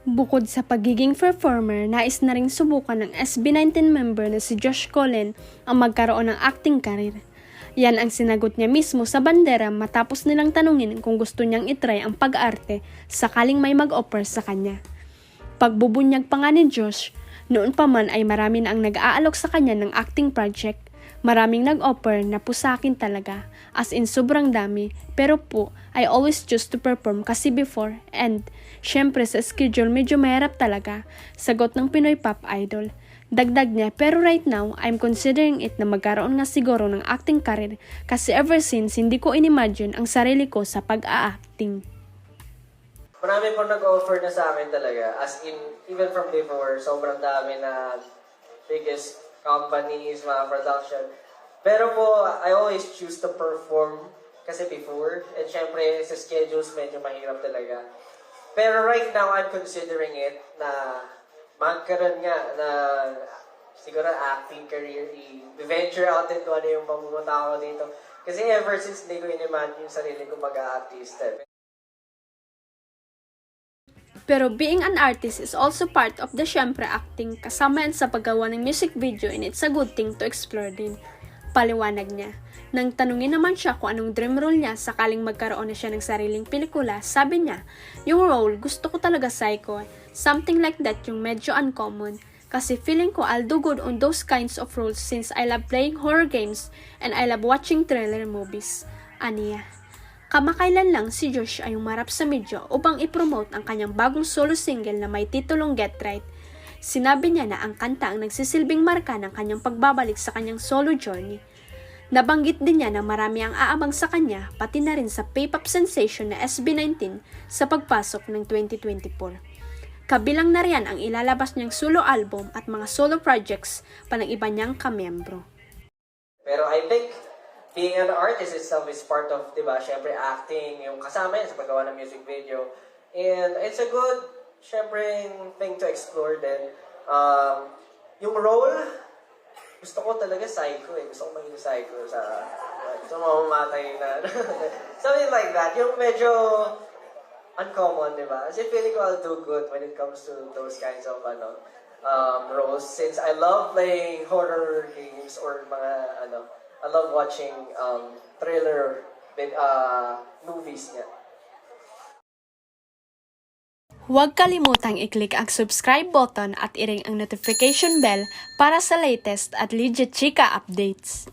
Bukod sa pagiging performer, nais na ring subukan ng SB19 member na si Josh Cullen ang magkaroon ng acting career. Yan ang sinagot niya mismo sa bandera matapos nilang tanungin kung gusto niyang itry ang pag-arte sakaling may mag-offer sa kanya. Pagbubunyag pa nga ni Josh, noon pa man ay marami na ang nag-aalok sa kanya ng acting project. Maraming nag-offer na po sa akin talaga, as in sobrang dami, pero po, I always choose to perform kasi before, and syempre sa schedule medyo mahirap talaga, sagot ng Pinoy Pop Idol. Dagdag niya, pero right now, I'm considering it na magkaroon nga siguro ng acting career kasi ever since hindi ko inimagine ang sarili ko sa pag-a-acting. Marami po nag-offer na sa akin talaga, as in, even from before, sobrang dami na biggest companies, mga production. Pero po, I always choose to perform kasi before. And syempre, sa schedules, medyo mahirap talaga. Pero right now, I'm considering it na magkaroon nga na siguro acting career, i-venture out into ano yung mamumunta ako dito. Kasi ever since hindi ko in-imagine yung sarili ko mag-a-artista. Pero being an artist is also part of the syempre acting, kasama yan sa paggawa ng music video, and it's a good thing to explore din. Paliwanag niya. Nang tanungin naman siya kung anong dream role niya sakaling magkaroon na siya ng sariling pelikula, sabi niya, yung role gusto ko talaga psycho, something like that yung medyo uncommon. Kasi feeling ko I'll do good on those kinds of roles since I love playing horror games and I love watching thriller movies. Aniya. Kamakailan lang si Josh ay umarap sa media upang ipromote ang kanyang bagong solo single na may titulong Get Right. Sinabi niya na ang kanta ang nagsisilbing marka ng kanyang pagbabalik sa kanyang solo journey. Nabanggit din niya na marami ang aabang sa kanya pati na rin sa P-pop sensation na SB19 sa pagpasok ng 2024. Kabilang na riyan ang ilalabas niyang solo album at mga solo projects pa ng iba niyang kamiyembro. Pero I think being an artist itself is part of, di ba, syempre acting, yung kasama yan sa paggawa ng music video. And it's a good, syempre, thing to explore din. Yung role, gusto ko talaga psycho eh. Gusto ko maging psycho sa mamamatay na. Something like that. Yung medyo uncommon, di ba? Kasi feeling ko I'll do good when it comes to those kinds of roles. Since I love playing horror games or mga I love watching thriller movies niya. Huwag kalimutang i-click ang subscribe button at i-ring ang notification bell para sa latest at legit chika updates.